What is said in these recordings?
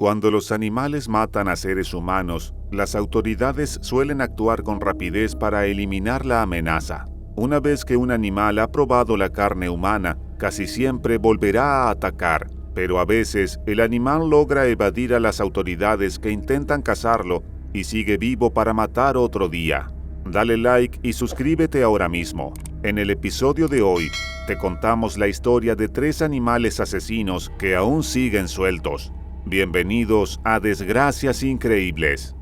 Cuando los animales matan a seres humanos, las autoridades suelen actuar con rapidez para eliminar la amenaza. Una vez que un animal ha probado la carne humana, casi siempre volverá a atacar, pero a veces el animal logra evadir a las autoridades que intentan cazarlo y sigue vivo para matar otro día. Dale like y suscríbete ahora mismo. En el episodio de hoy, te contamos la historia de 3 animales asesinos que aún siguen sueltos. Bienvenidos a Desgracias Increíbles.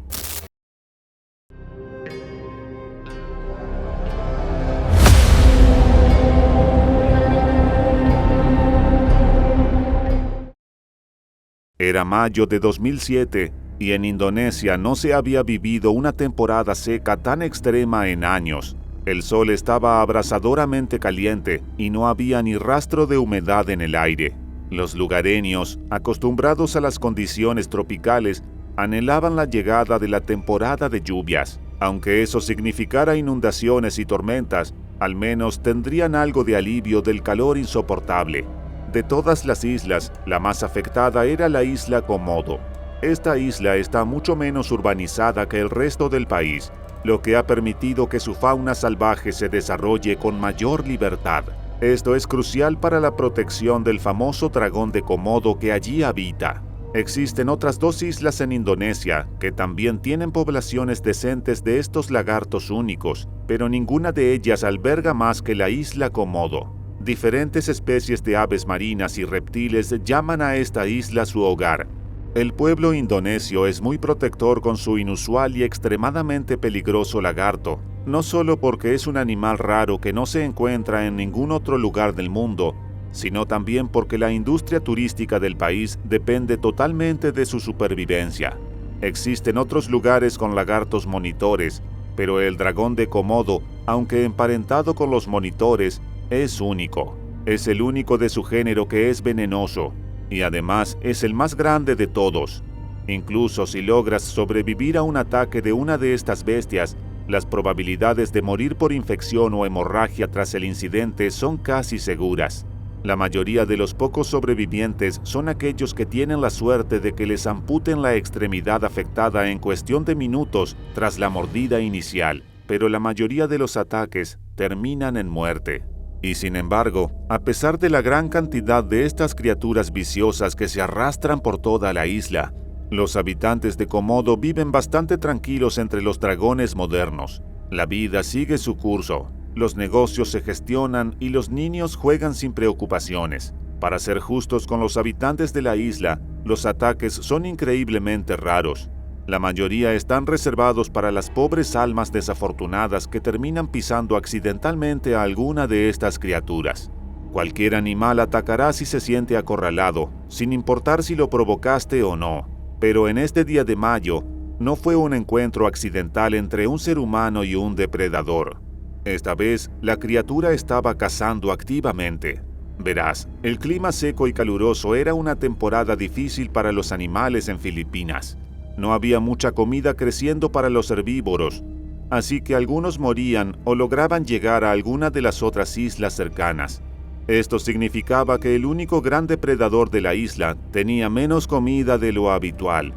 Era mayo de 2007 y en Indonesia no se había vivido una temporada seca tan extrema en años. El sol estaba abrasadoramente caliente y no había ni rastro de humedad en el aire. Los lugareños, acostumbrados a las condiciones tropicales, anhelaban la llegada de la temporada de lluvias. Aunque eso significara inundaciones y tormentas, al menos tendrían algo de alivio del calor insoportable. De todas las islas, la más afectada era la isla Komodo. Esta isla está mucho menos urbanizada que el resto del país, lo que ha permitido que su fauna salvaje se desarrolle con mayor libertad. Esto es crucial para la protección del famoso dragón de Komodo que allí habita. Existen otras 2 islas en Indonesia que también tienen poblaciones decentes de estos lagartos únicos, pero ninguna de ellas alberga más que la isla Komodo. Diferentes especies de aves marinas y reptiles llaman a esta isla su hogar. El pueblo indonesio es muy protector con su inusual y extremadamente peligroso lagarto, no solo porque es un animal raro que no se encuentra en ningún otro lugar del mundo, sino también porque la industria turística del país depende totalmente de su supervivencia. Existen otros lugares con lagartos monitores, pero el dragón de Komodo, aunque emparentado con los monitores, es único. Es el único de su género que es venenoso, y además es el más grande de todos. Incluso si logras sobrevivir a un ataque de una de estas bestias, las probabilidades de morir por infección o hemorragia tras el incidente son casi seguras. La mayoría de los pocos sobrevivientes son aquellos que tienen la suerte de que les amputen la extremidad afectada en cuestión de minutos tras la mordida inicial, pero la mayoría de los ataques terminan en muerte. Y sin embargo, a pesar de la gran cantidad de estas criaturas viciosas que se arrastran por toda la isla, los habitantes de Komodo viven bastante tranquilos entre los dragones modernos. La vida sigue su curso, los negocios se gestionan y los niños juegan sin preocupaciones. Para ser justos con los habitantes de la isla, los ataques son increíblemente raros. La mayoría están reservados para las pobres almas desafortunadas que terminan pisando accidentalmente a alguna de estas criaturas. Cualquier animal atacará si se siente acorralado, sin importar si lo provocaste o no. Pero en este día de mayo, no fue un encuentro accidental entre un ser humano y un depredador. Esta vez, la criatura estaba cazando activamente. Verás, el clima seco y caluroso era una temporada difícil para los animales en Filipinas. No había mucha comida creciendo para los herbívoros, así que algunos morían o lograban llegar a alguna de las otras islas cercanas. Esto significaba que el único gran depredador de la isla tenía menos comida de lo habitual.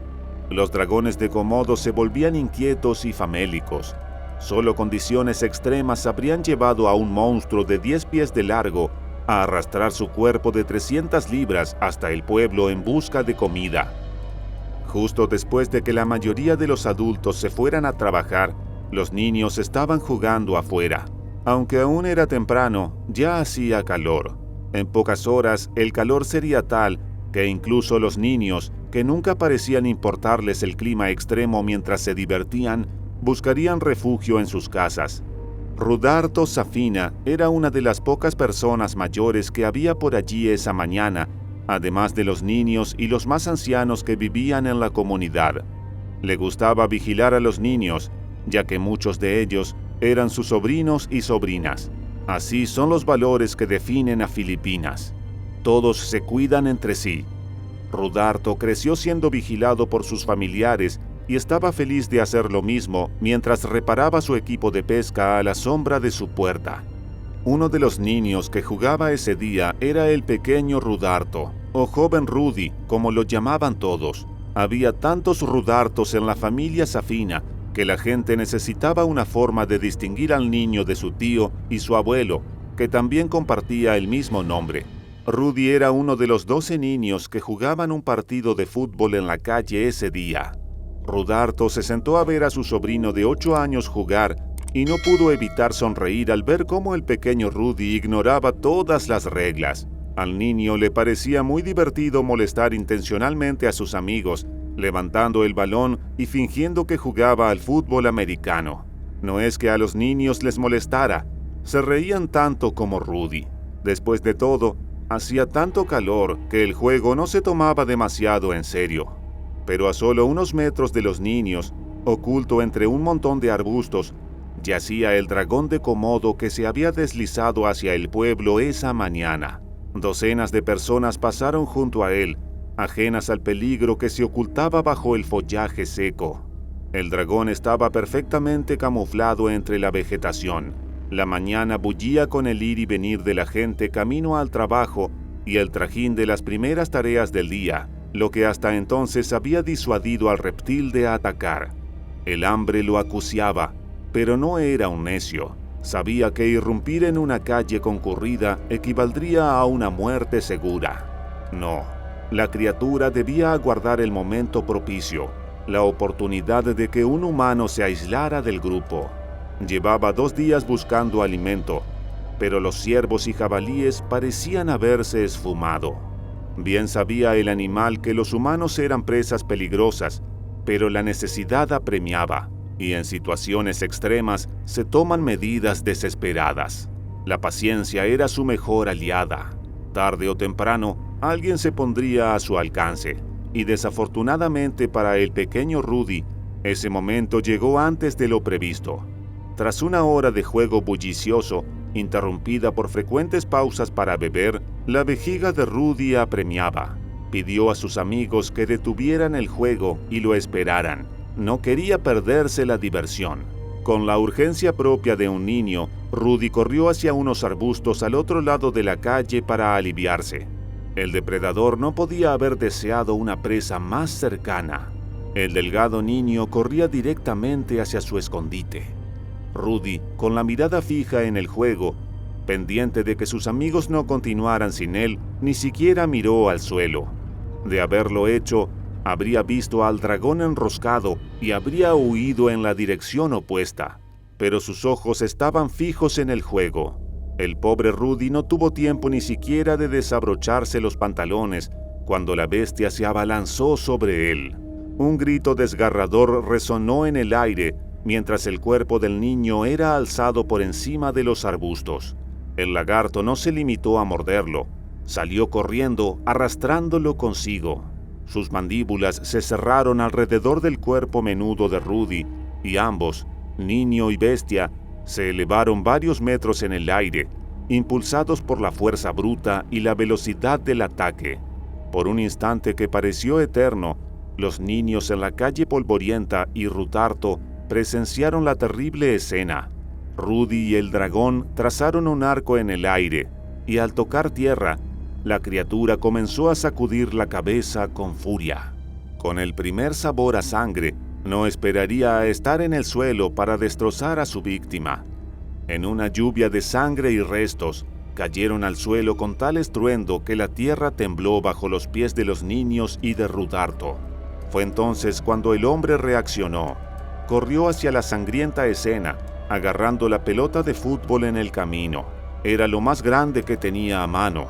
Los dragones de Komodo se volvían inquietos y famélicos. Solo condiciones extremas habrían llevado a un monstruo de 10 pies de largo a arrastrar su cuerpo de 300 libras hasta el pueblo en busca de comida. Justo después de que la mayoría de los adultos se fueran a trabajar, los niños estaban jugando afuera. Aunque aún era temprano, ya hacía calor. En pocas horas, el calor sería tal que incluso los niños, que nunca parecían importarles el clima extremo mientras se divertían, buscarían refugio en sus casas. Rudarto Safina era una de las pocas personas mayores que había por allí esa mañana, además de los niños y los más ancianos que vivían en la comunidad. Le gustaba vigilar a los niños, ya que muchos de ellos eran sus sobrinos y sobrinas. Así son los valores que definen a Filipinas. Todos se cuidan entre sí. Rudarto creció siendo vigilado por sus familiares y estaba feliz de hacer lo mismo mientras reparaba su equipo de pesca a la sombra de su puerta. Uno de los niños que jugaba ese día era el pequeño Rudarto, o joven Rudy, como lo llamaban todos. Había tantos Rudartos en la familia Safina que la gente necesitaba una forma de distinguir al niño de su tío y su abuelo, que también compartía el mismo nombre. Rudy era uno de los 12 niños que jugaban un partido de fútbol en la calle ese día. Rudarto se sentó a ver a su sobrino de 8 años jugar y no pudo evitar sonreír al ver cómo el pequeño Rudy ignoraba todas las reglas. Al niño le parecía muy divertido molestar intencionalmente a sus amigos, levantando el balón y fingiendo que jugaba al fútbol americano. No es que a los niños les molestara, se reían tanto como Rudy. Después de todo, hacía tanto calor que el juego no se tomaba demasiado en serio. Pero a solo unos metros de los niños, oculto entre un montón de arbustos, yacía el dragón de Komodo que se había deslizado hacia el pueblo esa mañana. Docenas de personas pasaron junto a él, ajenas al peligro que se ocultaba bajo el follaje seco. El dragón estaba perfectamente camuflado entre la vegetación. La mañana bullía con el ir y venir de la gente camino al trabajo y el trajín de las primeras tareas del día, lo que hasta entonces había disuadido al reptil de atacar. El hambre lo acuciaba, pero no era un necio. Sabía que irrumpir en una calle concurrida equivaldría a una muerte segura. No, la criatura debía aguardar el momento propicio, la oportunidad de que un humano se aislara del grupo. Llevaba 2 días buscando alimento, pero los ciervos y jabalíes parecían haberse esfumado. Bien sabía el animal que los humanos eran presas peligrosas, pero la necesidad apremiaba, y en situaciones extremas se toman medidas desesperadas. La paciencia era su mejor aliada. Tarde o temprano, alguien se pondría a su alcance, y desafortunadamente para el pequeño Rudy, ese momento llegó antes de lo previsto. Tras una hora de juego bullicioso, interrumpida por frecuentes pausas para beber, la vejiga de Rudy apremiaba. Pidió a sus amigos que detuvieran el juego y lo esperaran. No quería perderse la diversión. Con la urgencia propia de un niño, Rudy corrió hacia unos arbustos al otro lado de la calle para aliviarse. El depredador no podía haber deseado una presa más cercana. El delgado niño corría directamente hacia su escondite. Rudy, con la mirada fija en el juego, pendiente de que sus amigos no continuaran sin él, ni siquiera miró al suelo. De haberlo hecho, habría visto al dragón enroscado y habría huido en la dirección opuesta. Pero sus ojos estaban fijos en el juego. El pobre Rudy no tuvo tiempo ni siquiera de desabrocharse los pantalones cuando la bestia se abalanzó sobre él. Un grito desgarrador resonó en el aire mientras el cuerpo del niño era alzado por encima de los arbustos. El lagarto no se limitó a morderlo. Salió corriendo, arrastrándolo consigo. Sus mandíbulas se cerraron alrededor del cuerpo menudo de Rudy y ambos, niño y bestia, se elevaron varios metros en el aire, impulsados por la fuerza bruta y la velocidad del ataque. Por un instante que pareció eterno, los niños en la calle polvorienta y Rudarto presenciaron la terrible escena. Rudy y el dragón trazaron un arco en el aire, y al tocar tierra, la criatura comenzó a sacudir la cabeza con furia. Con el primer sabor a sangre, no esperaría a estar en el suelo para destrozar a su víctima. En una lluvia de sangre y restos, cayeron al suelo con tal estruendo que la tierra tembló bajo los pies de los niños y de Rudarto. Fue entonces cuando el hombre reaccionó. Corrió hacia la sangrienta escena, agarrando la pelota de fútbol en el camino. Era lo más grande que tenía a mano.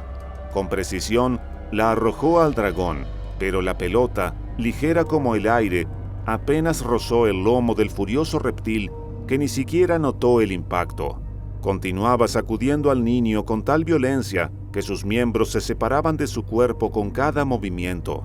Con precisión, la arrojó al dragón, pero la pelota, ligera como el aire, apenas rozó el lomo del furioso reptil que ni siquiera notó el impacto. Continuaba sacudiendo al niño con tal violencia que sus miembros se separaban de su cuerpo con cada movimiento.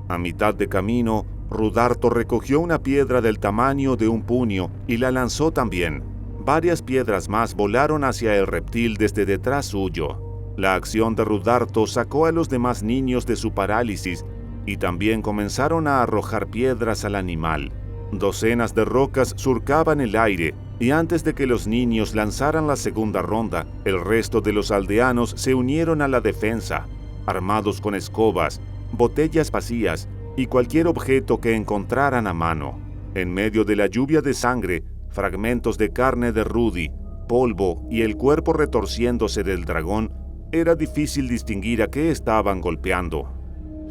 A mitad de camino, Rudarto recogió una piedra del tamaño de un puño y la lanzó también. Varias piedras más volaron hacia el reptil desde detrás suyo. La acción de Rudarto sacó a los demás niños de su parálisis y también comenzaron a arrojar piedras al animal. Docenas de rocas surcaban el aire, y antes de que los niños lanzaran la segunda ronda, el resto de los aldeanos se unieron a la defensa, armados con escobas, botellas vacías y cualquier objeto que encontraran a mano. En medio de la lluvia de sangre, fragmentos de carne de Rudy, polvo y el cuerpo retorciéndose del dragón, era difícil distinguir a qué estaban golpeando.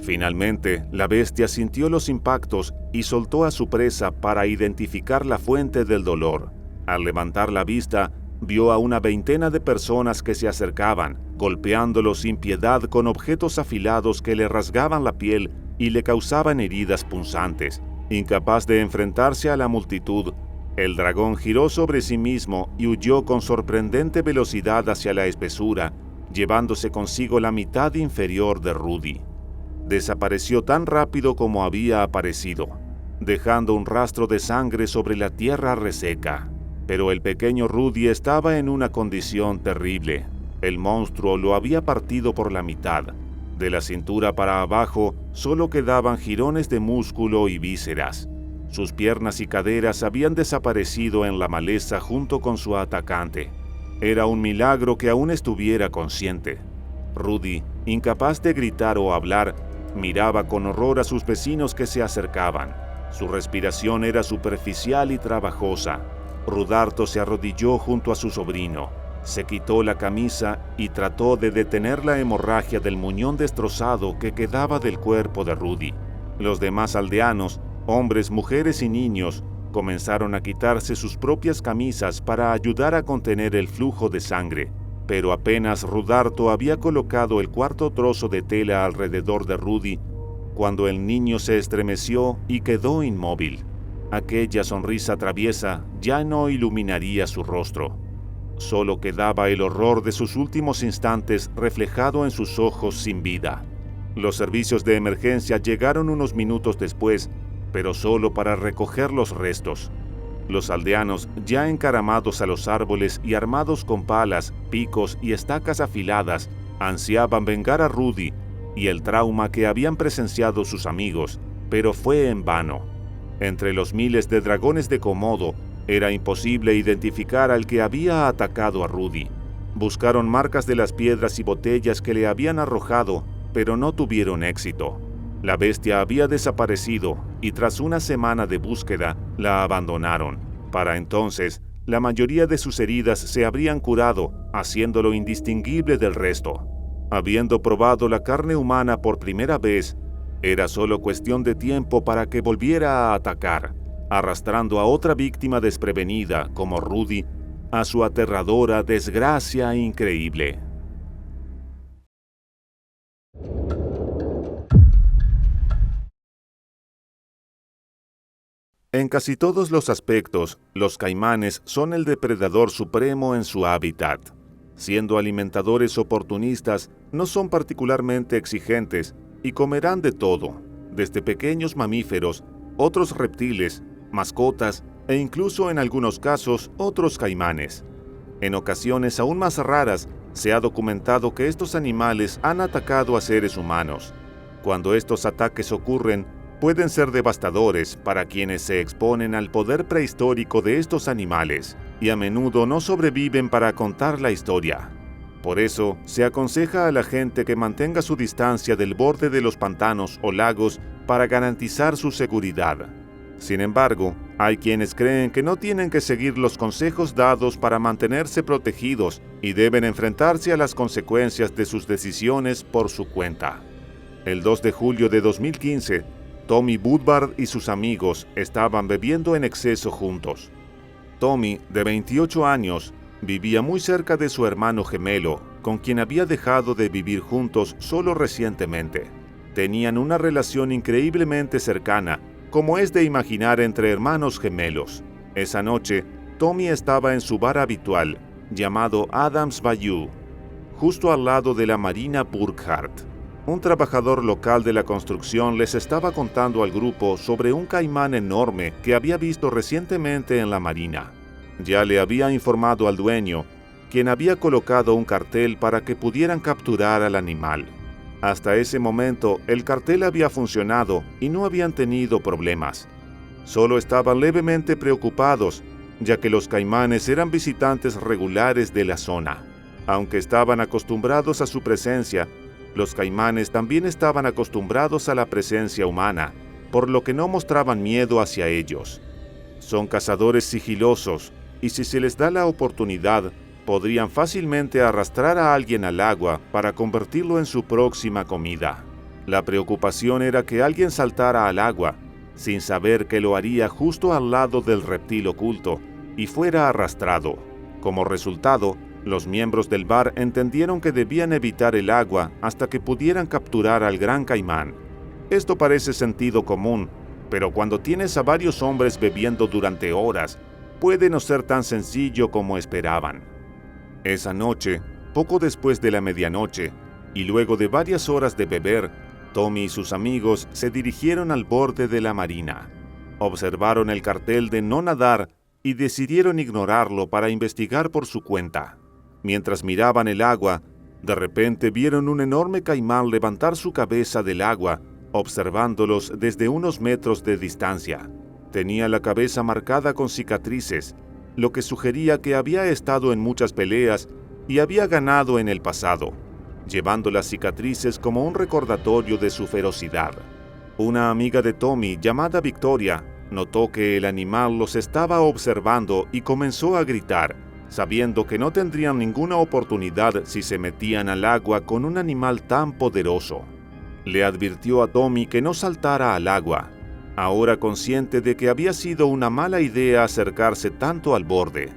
Finalmente, la bestia sintió los impactos y soltó a su presa para identificar la fuente del dolor. Al levantar la vista, vio a una veintena de personas que se acercaban, golpeándolo sin piedad con objetos afilados que le rasgaban la piel y le causaban heridas punzantes. Incapaz de enfrentarse a la multitud, el dragón giró sobre sí mismo y huyó con sorprendente velocidad hacia la espesura, llevándose consigo la mitad inferior de Rudy. Desapareció tan rápido como había aparecido, dejando un rastro de sangre sobre la tierra reseca. Pero el pequeño Rudy estaba en una condición terrible. El monstruo lo había partido por la mitad. De la cintura para abajo solo quedaban jirones de músculo y vísceras. Sus piernas y caderas habían desaparecido en la maleza junto con su atacante. Era un milagro que aún estuviera consciente. Rudy, incapaz de gritar o hablar, miraba con horror a sus vecinos que se acercaban. Su respiración era superficial y trabajosa. Rudarto se arrodilló junto a su sobrino, se quitó la camisa y trató de detener la hemorragia del muñón destrozado que quedaba del cuerpo de Rudy. Los demás aldeanos, hombres, mujeres y niños, comenzaron a quitarse sus propias camisas para ayudar a contener el flujo de sangre, pero apenas Rudarto había colocado el cuarto trozo de tela alrededor de Rudy, cuando el niño se estremeció y quedó inmóvil. Aquella sonrisa traviesa ya no iluminaría su rostro. Solo quedaba el horror de sus últimos instantes reflejado en sus ojos sin vida. Los servicios de emergencia llegaron unos minutos después, pero solo para recoger los restos. Los aldeanos, ya encaramados a los árboles y armados con palas, picos y estacas afiladas, ansiaban vengar a Rudy y el trauma que habían presenciado sus amigos, pero fue en vano. Entre los miles de dragones de Komodo, era imposible identificar al que había atacado a Rudy. Buscaron marcas de las piedras y botellas que le habían arrojado, pero no tuvieron éxito. La bestia había desaparecido y tras una semana de búsqueda, la abandonaron. Para entonces, la mayoría de sus heridas se habrían curado, haciéndolo indistinguible del resto. Habiendo probado la carne humana por primera vez, era solo cuestión de tiempo para que volviera a atacar, arrastrando a otra víctima desprevenida, como Rudy, a su aterradora desgracia increíble. En casi todos los aspectos, los caimanes son el depredador supremo en su hábitat. Siendo alimentadores oportunistas, no son particularmente exigentes y comerán de todo, desde pequeños mamíferos, otros reptiles, mascotas e incluso en algunos casos otros caimanes. En ocasiones aún más raras, se ha documentado que estos animales han atacado a seres humanos. Cuando estos ataques ocurren, pueden ser devastadores para quienes se exponen al poder prehistórico de estos animales, y a menudo no sobreviven para contar la historia. Por eso, se aconseja a la gente que mantenga su distancia del borde de los pantanos o lagos para garantizar su seguridad. Sin embargo, hay quienes creen que no tienen que seguir los consejos dados para mantenerse protegidos y deben enfrentarse a las consecuencias de sus decisiones por su cuenta. El 2 de julio de 2015, Tommy Woodward y sus amigos estaban bebiendo en exceso juntos. Tommy, de 28 años, vivía muy cerca de su hermano gemelo, con quien había dejado de vivir juntos solo recientemente. Tenían una relación increíblemente cercana, como es de imaginar entre hermanos gemelos. Esa noche, Tommy estaba en su bar habitual, llamado Adams Bayou, justo al lado de la Marina Burkhardt. Un trabajador local de la construcción les estaba contando al grupo sobre un caimán enorme que había visto recientemente en la marina. Ya le había informado al dueño, quien había colocado un cartel para que pudieran capturar al animal. Hasta ese momento, el cartel había funcionado y no habían tenido problemas. Solo estaban levemente preocupados, ya que los caimanes eran visitantes regulares de la zona. Aunque estaban acostumbrados a su presencia, Los caimanes también estaban acostumbrados a la presencia humana, por lo que no mostraban miedo hacia ellos. Son cazadores sigilosos, y si se les da la oportunidad, podrían fácilmente arrastrar a alguien al agua para convertirlo en su próxima comida. La preocupación era que alguien saltara al agua, sin saber que lo haría justo al lado del reptil oculto, y fuera arrastrado. Como resultado, los miembros del bar entendieron que debían evitar el agua hasta que pudieran capturar al gran caimán. Esto parece sentido común, pero cuando tienes a varios hombres bebiendo durante horas, puede no ser tan sencillo como esperaban. Esa noche, poco después de la medianoche, y luego de varias horas de beber, Tommy y sus amigos se dirigieron al borde de la marina. Observaron el cartel de no nadar y decidieron ignorarlo para investigar por su cuenta. Mientras miraban el agua, de repente vieron un enorme caimán levantar su cabeza del agua, observándolos desde unos metros de distancia. Tenía la cabeza marcada con cicatrices, lo que sugería que había estado en muchas peleas y había ganado en el pasado, llevando las cicatrices como un recordatorio de su ferocidad. Una amiga de Tommy, llamada Victoria, notó que el animal los estaba observando y comenzó a gritar, sabiendo que no tendrían ninguna oportunidad si se metían al agua con un animal tan poderoso. Le advirtió a Tommy que no saltara al agua, ahora consciente de que había sido una mala idea acercarse tanto al borde.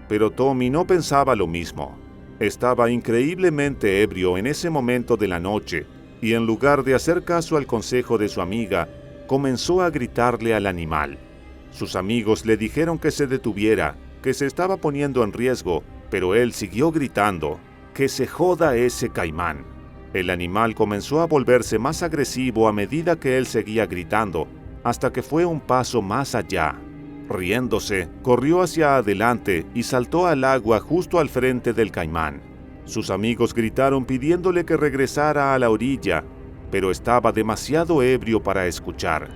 Pero Tommy no pensaba lo mismo. Estaba increíblemente ebrio en ese momento de la noche, y en lugar de hacer caso al consejo de su amiga, comenzó a gritarle al animal. Sus amigos le dijeron que se detuviera, que se estaba poniendo en riesgo, pero él siguió gritando, ¡que se joda ese caimán! El animal comenzó a volverse más agresivo a medida que él seguía gritando, hasta que fue un paso más allá. Riéndose, corrió hacia adelante y saltó al agua justo al frente del caimán. Sus amigos gritaron pidiéndole que regresara a la orilla, pero estaba demasiado ebrio para escuchar.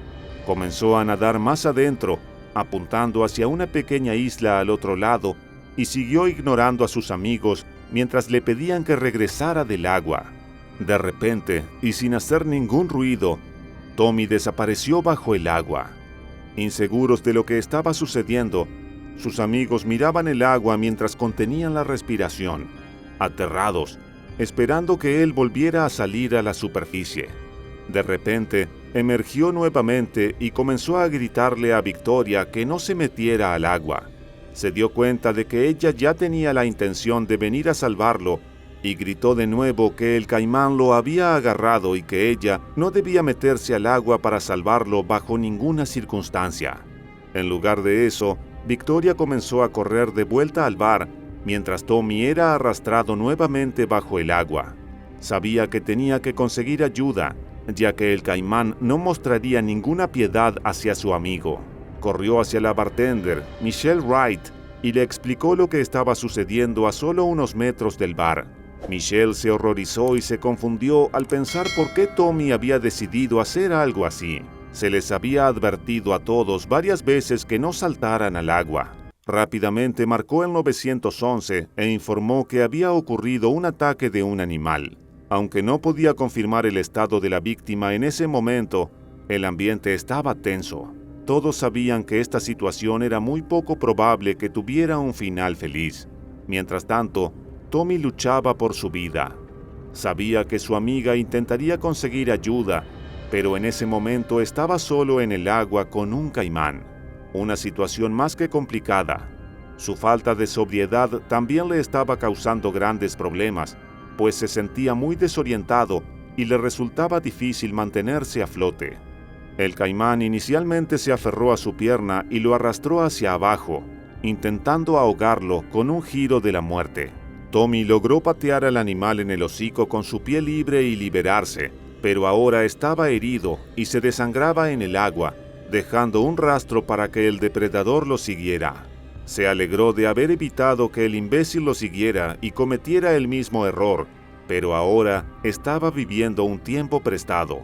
Comenzó a nadar más adentro, apuntando hacia una pequeña isla al otro lado, y siguió ignorando a sus amigos mientras le pedían que regresara del agua. De repente, y sin hacer ningún ruido, Tommy desapareció bajo el agua. Inseguros de lo que estaba sucediendo, sus amigos miraban el agua mientras contenían la respiración, aterrados, esperando que él volviera a salir a la superficie. De repente, emergió nuevamente y comenzó a gritarle a Victoria que no se metiera al agua. Se dio cuenta de que ella ya tenía la intención de venir a salvarlo y gritó de nuevo que el caimán lo había agarrado y que ella no debía meterse al agua para salvarlo bajo ninguna circunstancia. En lugar de eso, Victoria comenzó a correr de vuelta al bar, mientras Tommy era arrastrado nuevamente bajo el agua. Sabía que tenía que conseguir ayuda, ya que el caimán no mostraría ninguna piedad hacia su amigo. Corrió hacia la bartender, Michelle Wright, y le explicó lo que estaba sucediendo a solo unos metros del bar. Michelle se horrorizó y se confundió al pensar por qué Tommy había decidido hacer algo así. Se les había advertido a todos varias veces que no saltaran al agua. Rápidamente marcó el 911 e informó que había ocurrido un ataque de un animal. Aunque no podía confirmar el estado de la víctima en ese momento, el ambiente estaba tenso. Todos sabían que esta situación era muy poco probable que tuviera un final feliz. Mientras tanto, Tommy luchaba por su vida. Sabía que su amiga intentaría conseguir ayuda, pero en ese momento estaba solo en el agua con un caimán. Una situación más que complicada. Su falta de sobriedad también le estaba causando grandes problemas, pues se sentía muy desorientado y le resultaba difícil mantenerse a flote. El caimán inicialmente se aferró a su pierna y lo arrastró hacia abajo, intentando ahogarlo con un giro de la muerte. Tommy logró patear al animal en el hocico con su pie libre y liberarse, pero ahora estaba herido y se desangraba en el agua, dejando un rastro para que el depredador lo siguiera. Se alegró de haber evitado que el imbécil lo siguiera y cometiera el mismo error, pero ahora estaba viviendo un tiempo prestado.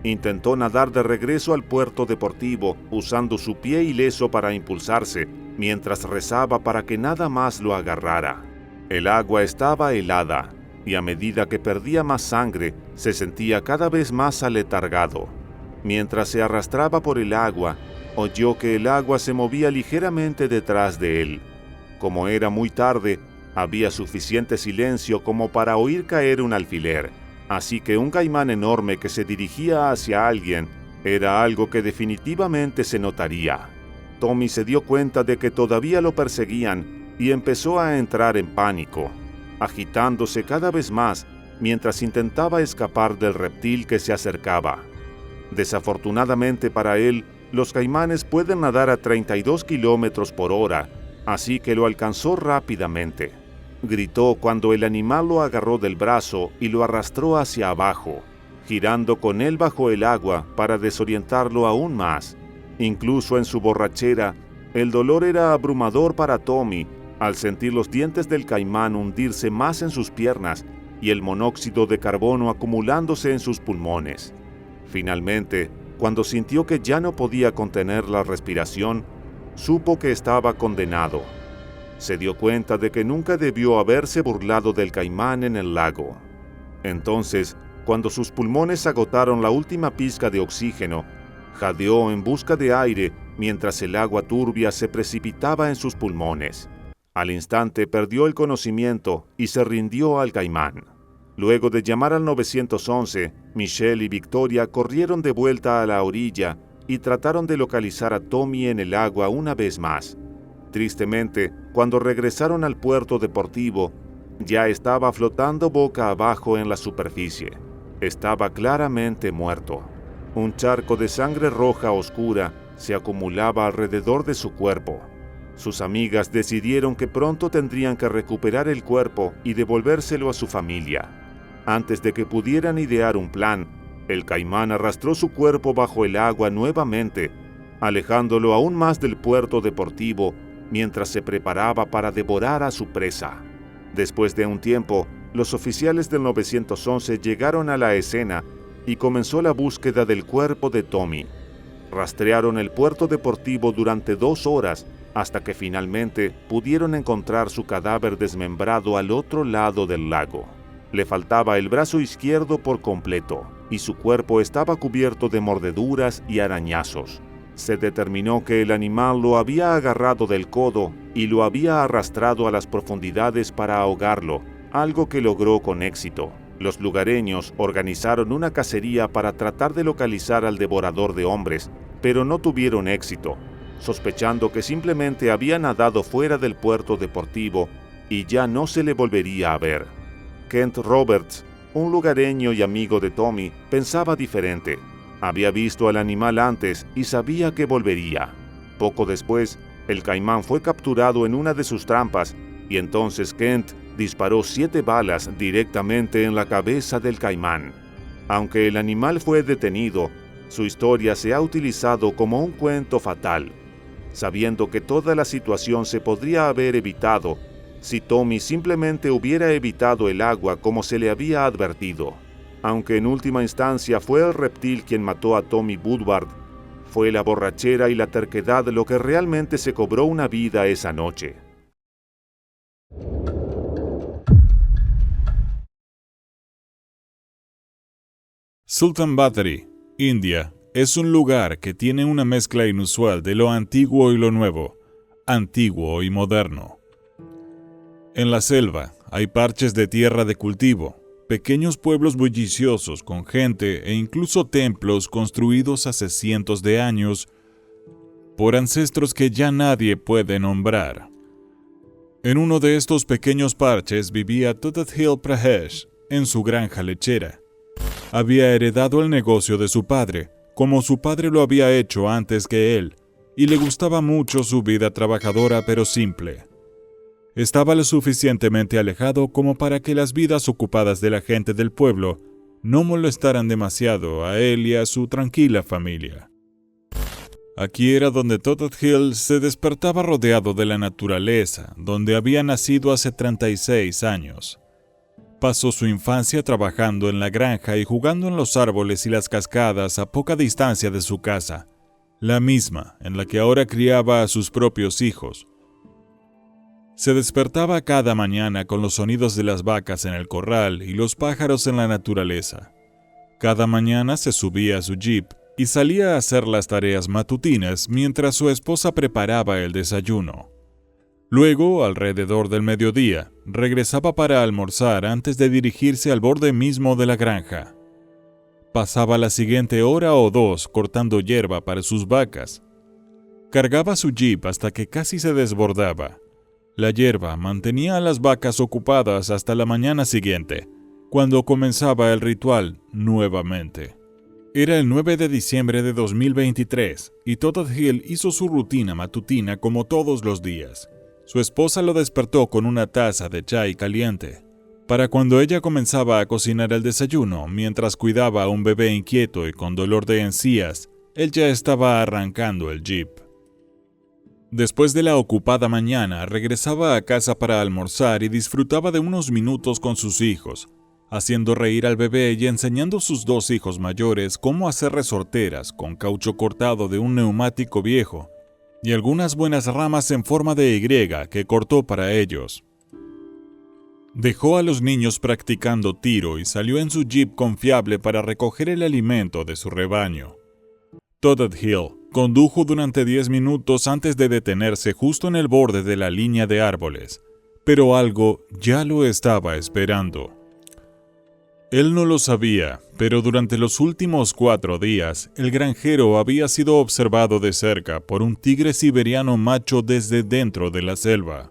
Intentó nadar de regreso al puerto deportivo usando su pie ileso para impulsarse, mientras rezaba para que nada más lo agarrara. El agua estaba helada, y a medida que perdía más sangre, se sentía cada vez más aletargado. Mientras se arrastraba por el agua, oyó que el agua se movía ligeramente detrás de él. Como era muy tarde, había suficiente silencio como para oír caer un alfiler, así que un caimán enorme que se dirigía hacia alguien era algo que definitivamente se notaría. Tommy se dio cuenta de que todavía lo perseguían y empezó a entrar en pánico, agitándose cada vez más mientras intentaba escapar del reptil que se acercaba. Desafortunadamente para él, los caimanes pueden nadar a 32 kilómetros por hora, así que lo alcanzó rápidamente. Gritó cuando el animal lo agarró del brazo y lo arrastró hacia abajo, girando con él bajo el agua para desorientarlo aún más. Incluso en su borrachera, el dolor era abrumador para Tommy al sentir los dientes del caimán hundirse más en sus piernas y el monóxido de carbono acumulándose en sus pulmones. Finalmente, cuando sintió que ya no podía contener la respiración, supo que estaba condenado. Se dio cuenta de que nunca debió haberse burlado del caimán en el lago. Entonces, cuando sus pulmones agotaron la última pizca de oxígeno, jadeó en busca de aire mientras el agua turbia se precipitaba en sus pulmones. Al instante perdió el conocimiento y se rindió al caimán. Luego de llamar al 911, Michelle y Victoria corrieron de vuelta a la orilla y trataron de localizar a Tommy en el agua una vez más. Tristemente, cuando regresaron al puerto deportivo, ya estaba flotando boca abajo en la superficie. Estaba claramente muerto. Un charco de sangre roja oscura se acumulaba alrededor de su cuerpo. Sus amigas decidieron que pronto tendrían que recuperar el cuerpo y devolvérselo a su familia. Antes de que pudieran idear un plan, el caimán arrastró su cuerpo bajo el agua nuevamente, alejándolo aún más del puerto deportivo mientras se preparaba para devorar a su presa. Después de un tiempo, los oficiales del 911 llegaron a la escena y comenzó la búsqueda del cuerpo de Tommy. Rastrearon el puerto deportivo durante 2 horas hasta que finalmente pudieron encontrar su cadáver desmembrado al otro lado del lago. Le faltaba el brazo izquierdo por completo y su cuerpo estaba cubierto de mordeduras y arañazos. Se determinó que el animal lo había agarrado del codo y lo había arrastrado a las profundidades para ahogarlo, algo que logró con éxito. Los lugareños organizaron una cacería para tratar de localizar al devorador de hombres, pero no tuvieron éxito, sospechando que simplemente había nadado fuera del puerto deportivo y ya no se le volvería a ver. Kent Roberts, un lugareño y amigo de Tommy, pensaba diferente. Había visto al animal antes y sabía que volvería. Poco después, el caimán fue capturado en una de sus trampas y entonces Kent disparó 7 balas directamente en la cabeza del caimán. Aunque el animal fue detenido, su historia se ha utilizado como un cuento fatal, sabiendo que toda la situación se podría haber evitado si Tommy simplemente hubiera evitado el agua como se le había advertido. Aunque en última instancia fue el reptil quien mató a Tommy Woodward, fue la borrachera y la terquedad lo que realmente se cobró una vida esa noche. Sultan Battery, India, es un lugar que tiene una mezcla inusual de lo antiguo y lo nuevo, antiguo y moderno. En la selva hay parches de tierra de cultivo, pequeños pueblos bulliciosos con gente e incluso templos construidos hace cientos de años por ancestros que ya nadie puede nombrar. En uno de estos pequeños parches vivía Tutathill Prahesh en su granja lechera. Había heredado el negocio de su padre, como su padre lo había hecho antes que él, y le gustaba mucho su vida trabajadora pero simple. Estaba lo suficientemente alejado como para que las vidas ocupadas de la gente del pueblo no molestaran demasiado a él y a su tranquila familia. Aquí era donde Tutathill se despertaba rodeado de la naturaleza, donde había nacido hace 36 años. Pasó su infancia trabajando en la granja y jugando en los árboles y las cascadas a poca distancia de su casa, la misma en la que ahora criaba a sus propios hijos. Se despertaba cada mañana con los sonidos de las vacas en el corral y los pájaros en la naturaleza. Cada mañana se subía a su jeep y salía a hacer las tareas matutinas mientras su esposa preparaba el desayuno. Luego, alrededor del mediodía, regresaba para almorzar antes de dirigirse al borde mismo de la granja. Pasaba la siguiente hora o dos cortando hierba para sus vacas. Cargaba su jeep hasta que casi se desbordaba. La hierba mantenía a las vacas ocupadas hasta la mañana siguiente, cuando comenzaba el ritual nuevamente. Era el 9 de diciembre de 2023 y Todd Hill hizo su rutina matutina como todos los días. Su esposa lo despertó con una taza de chai caliente. Para cuando ella comenzaba a cocinar el desayuno, mientras cuidaba a un bebé inquieto y con dolor de encías, él ya estaba arrancando el jeep. Después de la ocupada mañana, regresaba a casa para almorzar y disfrutaba de unos minutos con sus hijos, haciendo reír al bebé y enseñando a sus dos hijos mayores cómo hacer resorteras con caucho cortado de un neumático viejo y algunas buenas ramas en forma de Y que cortó para ellos. Dejó a los niños practicando tiro y salió en su jeep confiable para recoger el alimento de su rebaño. Todd Hill condujo durante 10 minutos antes de detenerse justo en el borde de la línea de árboles, pero algo ya lo estaba esperando. Él no lo sabía, pero durante los últimos 4 días, el granjero había sido observado de cerca por un tigre siberiano macho desde dentro de la selva.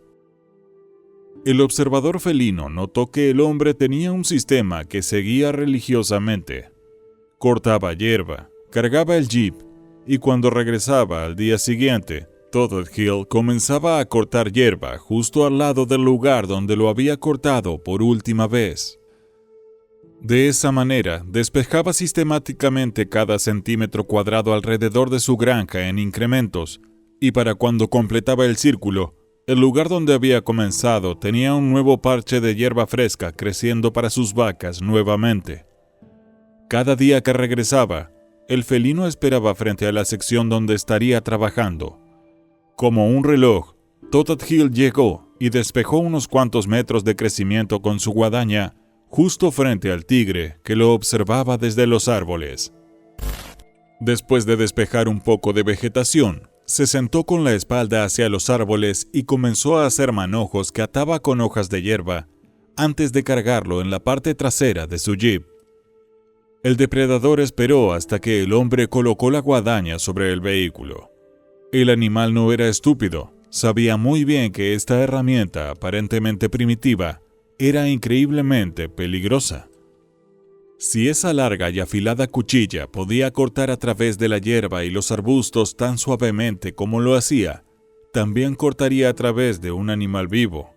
El observador felino notó que el hombre tenía un sistema que seguía religiosamente. Cortaba hierba, cargaba el jeep, y cuando regresaba al día siguiente, Todd Hill comenzaba a cortar hierba justo al lado del lugar donde lo había cortado por última vez. De esa manera, despejaba sistemáticamente cada centímetro cuadrado alrededor de su granja en incrementos, y para cuando completaba el círculo, el lugar donde había comenzado tenía un nuevo parche de hierba fresca creciendo para sus vacas nuevamente. Cada día que regresaba, el felino esperaba frente a la sección donde estaría trabajando. Como un reloj, Todd Hill llegó y despejó unos cuantos metros de crecimiento con su guadaña justo frente al tigre que lo observaba desde los árboles. Después de despejar un poco de vegetación, se sentó con la espalda hacia los árboles y comenzó a hacer manojos que ataba con hojas de hierba antes de cargarlo en la parte trasera de su jeep. El depredador esperó hasta que el hombre colocó la guadaña sobre el vehículo. El animal no era estúpido, sabía muy bien que esta herramienta aparentemente primitiva era increíblemente peligrosa. Si esa larga y afilada cuchilla podía cortar a través de la hierba y los arbustos tan suavemente como lo hacía, también cortaría a través de un animal vivo.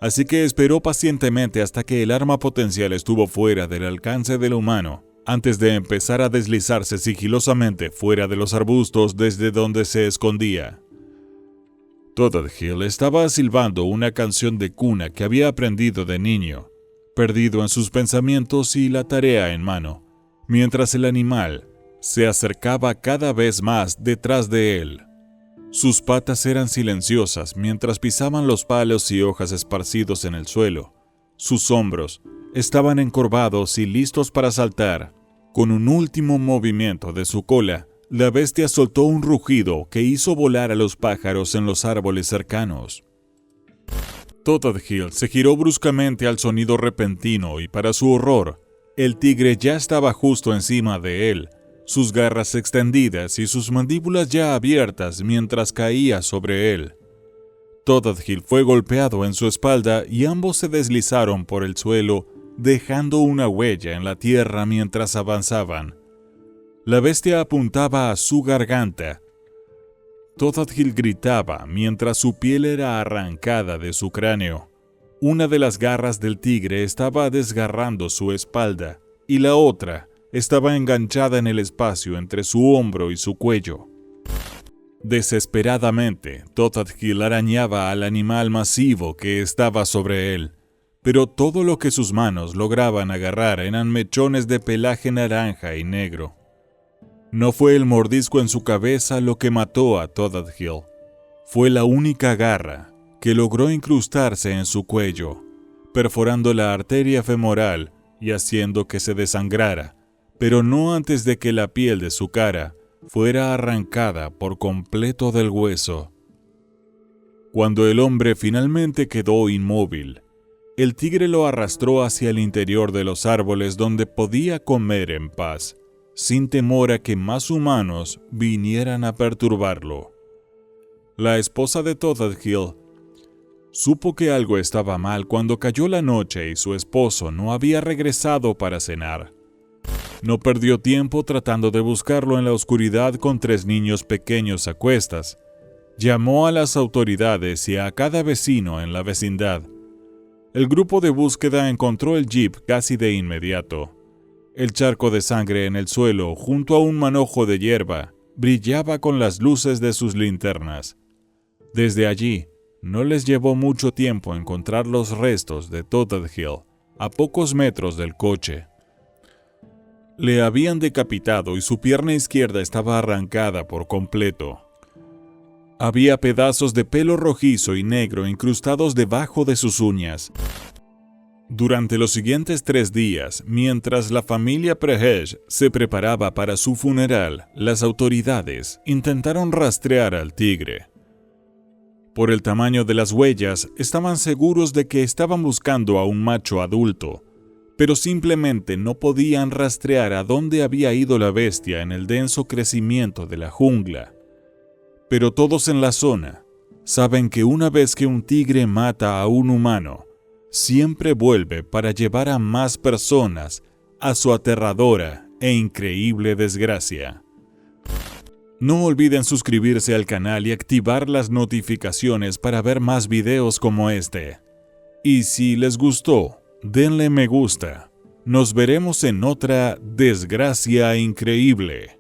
Así que esperó pacientemente hasta que el arma potencial estuvo fuera del alcance del humano, antes de empezar a deslizarse sigilosamente fuera de los arbustos desde donde se escondía. Todd Hill estaba silbando una canción de cuna que había aprendido de niño, perdido en sus pensamientos y la tarea en mano, mientras el animal se acercaba cada vez más detrás de él. Sus patas eran silenciosas mientras pisaban los palos y hojas esparcidos en el suelo. Sus hombros estaban encorvados y listos para saltar. Con un último movimiento de su cola, la bestia soltó un rugido que hizo volar a los pájaros en los árboles cercanos. Todd Hill se giró bruscamente al sonido repentino y, para su horror, el tigre ya estaba justo encima de él, sus garras extendidas y sus mandíbulas ya abiertas mientras caía sobre él. Todd Hill fue golpeado en su espalda y ambos se deslizaron por el suelo, dejando una huella en la tierra mientras avanzaban. La bestia apuntaba a su garganta. Todd Hill gritaba mientras su piel era arrancada de su cráneo. Una de las garras del tigre estaba desgarrando su espalda y la otra estaba enganchada en el espacio entre su hombro y su cuello. Desesperadamente, Todd Hill arañaba al animal masivo que estaba sobre él, pero todo lo que sus manos lograban agarrar eran mechones de pelaje naranja y negro. No fue el mordisco en su cabeza lo que mató a Todd Hill. Fue la única garra, que logró incrustarse en su cuello, perforando la arteria femoral y haciendo que se desangrara, pero no antes de que la piel de su cara fuera arrancada por completo del hueso. Cuando el hombre finalmente quedó inmóvil, el tigre lo arrastró hacia el interior de los árboles donde podía comer en paz, sin temor a que más humanos vinieran a perturbarlo. La esposa de Tothergill supo que algo estaba mal cuando cayó la noche y su esposo no había regresado para cenar. No perdió tiempo tratando de buscarlo en la oscuridad con 3 niños pequeños a cuestas. Llamó a las autoridades y a cada vecino en la vecindad. El grupo de búsqueda encontró el jeep casi de inmediato. El charco de sangre en el suelo, junto a un manojo de hierba, brillaba con las luces de sus linternas. Desde allí, no les llevó mucho tiempo encontrar los restos de Tothergill, a pocos metros del coche. Le habían decapitado y su pierna izquierda estaba arrancada por completo. Había pedazos de pelo rojizo y negro incrustados debajo de sus uñas. Durante los siguientes 3 días, mientras la familia Prehesh se preparaba para su funeral, las autoridades intentaron rastrear al tigre. Por el tamaño de las huellas, estaban seguros de que estaban buscando a un macho adulto, pero simplemente no podían rastrear a dónde había ido la bestia en el denso crecimiento de la jungla. Pero todos en la zona saben que una vez que un tigre mata a un humano, siempre vuelve para llevar a más personas a su aterradora e increíble desgracia. No olviden suscribirse al canal y activar las notificaciones para ver más videos como este. Y si les gustó, denle me gusta. Nos veremos en otra desgracia increíble.